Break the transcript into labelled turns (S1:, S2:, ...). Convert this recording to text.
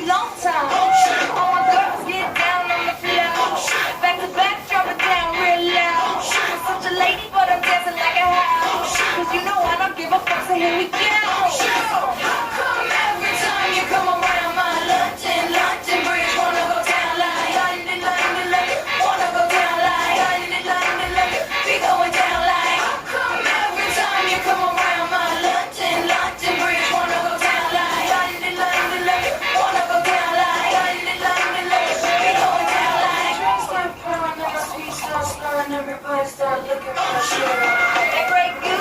S1: long time. All my girls get down on the floor. Back to back, drop it down real loud. I'm such a lady, but I'm dancing like a house. Cause you know I don't give a fuck, so here we go.